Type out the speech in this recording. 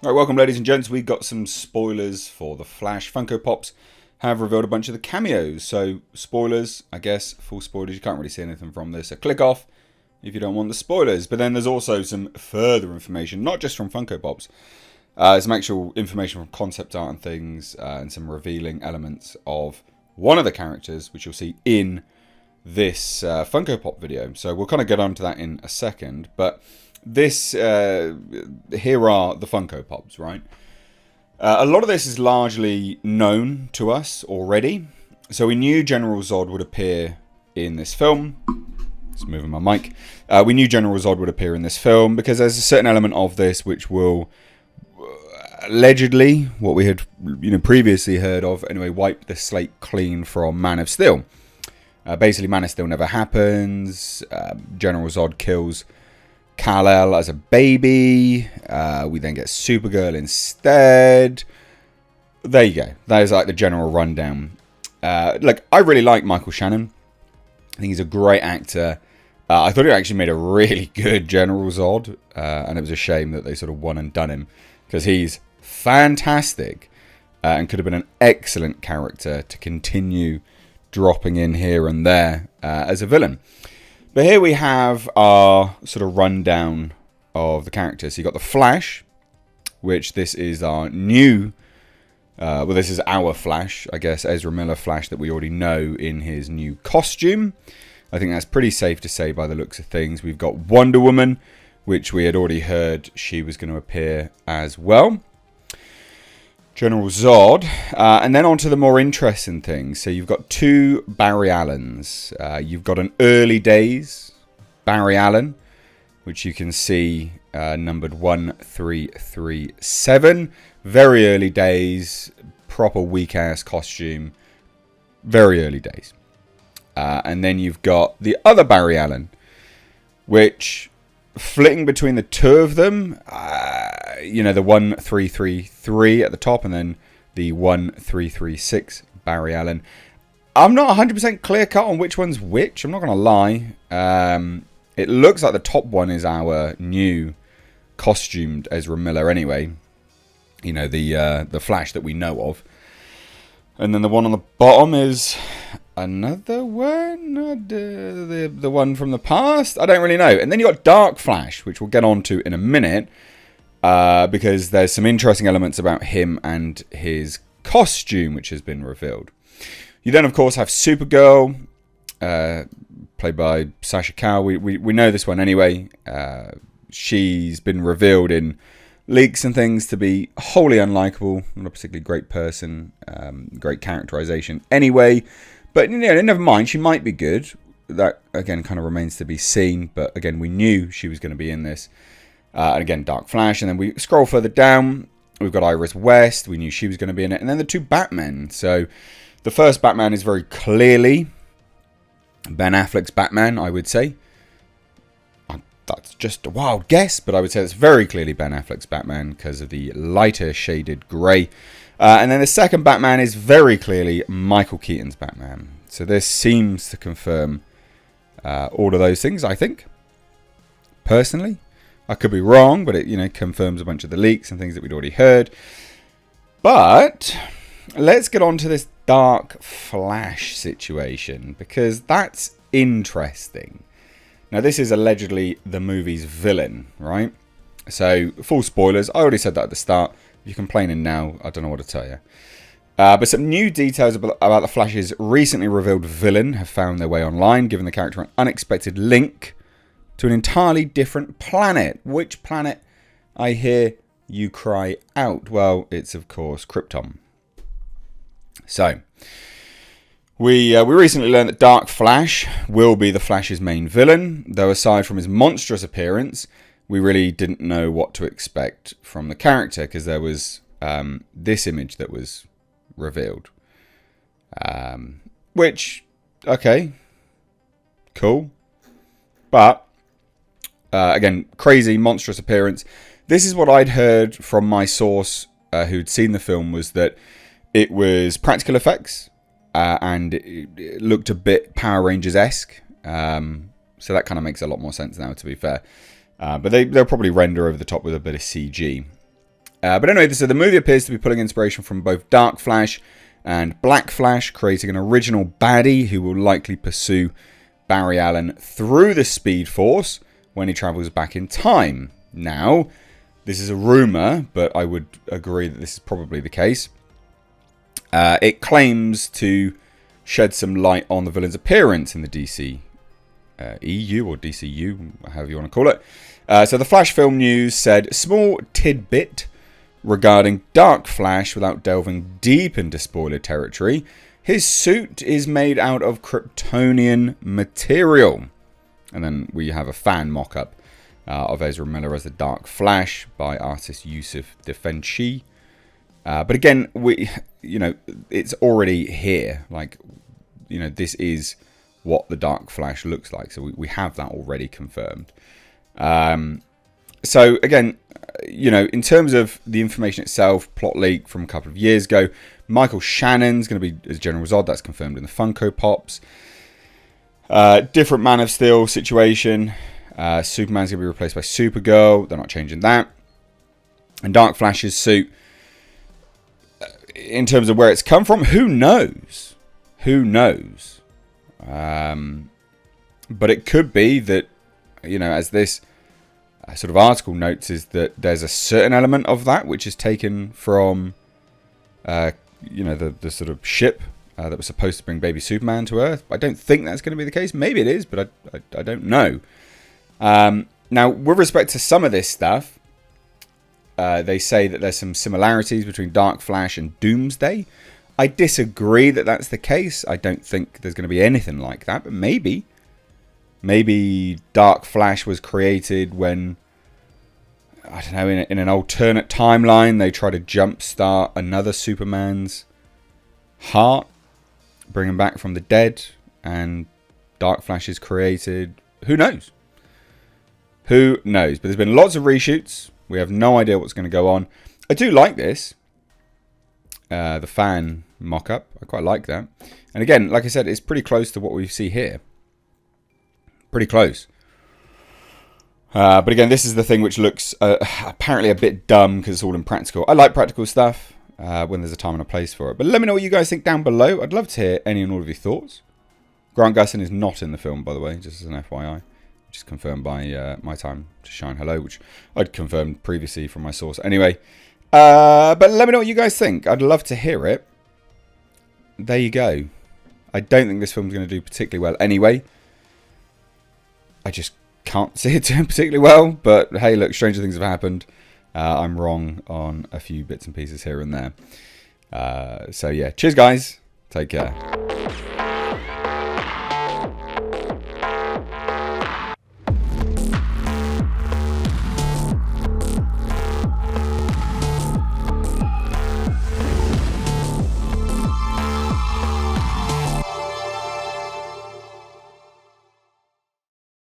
Right, welcome ladies and gents. We've got some spoilers for The Flash. Funko Pops have revealed a bunch of the cameos. So spoilers, I guess, full spoilers. You can't really see anything from this. So click off if you don't want the spoilers. But then there's also some further information, not just from Funko Pops. Some actual information from concept art and things, and some revealing elements of one of the characters, which you'll see in this Funko Pop video. So we'll kind of get onto that in a second. But this, here are the Funko Pops, right? A lot of this is largely known to us already. So we knew General Zod would appear in this film. Just moving my mic. We knew General Zod would appear in this film because there's a certain element of this which will allegedly, what we had previously heard of, anyway, wipe the slate clean from Man of Steel. Basically, Man of Steel never happens. General Zod kills Kal-El as a baby. We then get Supergirl instead. There you go. That is like the general rundown. Look, I really like Michael Shannon. I think he's a great actor. I thought he actually made a really good General Zod. And it was a shame that they sort of one and done him. Because he's fantastic. And could have been an excellent character to continue dropping in here and there as a villain. But here we have our sort of rundown of the characters. So you've got the Flash, which this is our new, this is our Flash, I guess, Ezra Miller Flash that we already know in his new costume. I think that's pretty safe to say by the looks of things. We've got Wonder Woman, which we had already heard she was going to appear as well. General Zod, and then on to the more interesting things. So you've got two Barry Allens. You've got an early days Barry Allen, which you can see numbered 1337. Very early days, proper weak-ass costume. Very early days. And then you've got the other Barry Allen, which, flitting between the two of them, the 1333 at the top and then the 1336 Barry Allen. I'm not 100% clear cut on which one's which. I'm not going to lie. It looks like the top one is our new costumed Ezra Miller anyway. The Flash that we know of. And then the one on the bottom is another one, the one from the past. I don't really know. And then you got Dark Flash, which we'll get on to in a minute, because there's some interesting elements about him and his costume, which has been revealed. You then, of course, have Supergirl, played by Sasha Calle. We know this one anyway. She's been revealed in leaks and things to be wholly unlikable, not a particularly great person, great characterization anyway. But never mind, she might be good. That again kind of remains to be seen. But again, we knew she was going to be in this. And again, Dark Flash, and then we scroll further down. We've got Iris West. We knew she was going to be in it, and then the two Batmen. So the first Batman is very clearly Ben Affleck's Batman, I would say. That's just a wild guess, but I would say it's very clearly Ben Affleck's Batman because of the lighter shaded grey. And then the second Batman is very clearly Michael Keaton's Batman. So this seems to confirm all of those things, I think. Personally, I could be wrong, but it confirms a bunch of the leaks and things that we'd already heard. But let's get on to this Dark Flash situation, because that's interesting. Now, this is allegedly the movie's villain, right? So, full spoilers. I already said that at the start. If you're complaining now, I don't know what to tell you. But some new details about the Flash's recently revealed villain have found their way online, giving the character an unexpected link to an entirely different planet. Which planet, I hear you cry out? Well, it's, of course, Krypton. So, we recently learned that Dark Flash will be the Flash's main villain, though aside from his monstrous appearance, we really didn't know what to expect from the character, because there was this image that was revealed. Which, okay, cool. But, again, crazy, monstrous appearance. This is what I'd heard from my source who'd seen the film, was that it was practical effects. And it looked a bit Power Rangers-esque. So that kind of makes a lot more sense now, to be fair. But they'll probably render over the top with a bit of CG. But anyway, so the movie appears to be pulling inspiration from both Dark Flash and Black Flash, creating an original baddie who will likely pursue Barry Allen through the Speed Force when he travels back in time. Now, this is a rumour, but I would agree that this is probably the case. It claims to shed some light on the villain's appearance in the DC EU or DCU, however you want to call it. So the Flash Film News said, small tidbit regarding Dark Flash without delving deep into spoiler territory. His suit is made out of Kryptonian material. And then we have a fan mock-up of Ezra Miller as the Dark Flash by artist Yusuf Defenchi. But again, it's already here. Like, this is what the Dark Flash looks like. So we have that already confirmed. So again, in terms of the information itself, plot leak from a couple of years ago, Michael Shannon's going to be as General Zod. That's confirmed in the Funko Pops. Different Man of Steel situation. Superman's going to be replaced by Supergirl. They're not changing that. And Dark Flash's suit, in terms of where it's come from, who knows? Who knows? But it could be that, as this sort of article notes, is that there's a certain element of that which is taken from, the sort of ship that was supposed to bring baby Superman to Earth. I don't think that's going to be the case. Maybe it is, but I don't know. Now, with respect to some of this stuff, they say that there's some similarities between Dark Flash and Doomsday. I disagree that that's the case. I don't think there's going to be anything like that, but maybe. Maybe Dark Flash was created when, I don't know, in an alternate timeline, they try to jumpstart another Superman's heart, bring him back from the dead, and Dark Flash is created. Who knows? Who knows? But there's been lots of reshoots. We have no idea what's going to go on. I do like this. The fan mock-up. I quite like that. And again, like I said, it's pretty close to what we see here. Pretty close. But again, this is the thing which looks apparently a bit dumb because it's all impractical. I like practical stuff when there's a time and a place for it. But let me know what you guys think down below. I'd love to hear any and all of your thoughts. Grant Gustin is not in the film, by the way, just as an FYI. Which is confirmed by My Time to Shine Hello, which I'd confirmed previously from my source. Anyway, but let me know what you guys think. I'd love to hear it. There you go. I don't think this film's going to do particularly well anyway. I just can't see it doing particularly well. But hey, look, stranger things have happened. I'm wrong on a few bits and pieces here and there. So yeah, cheers guys. Take care.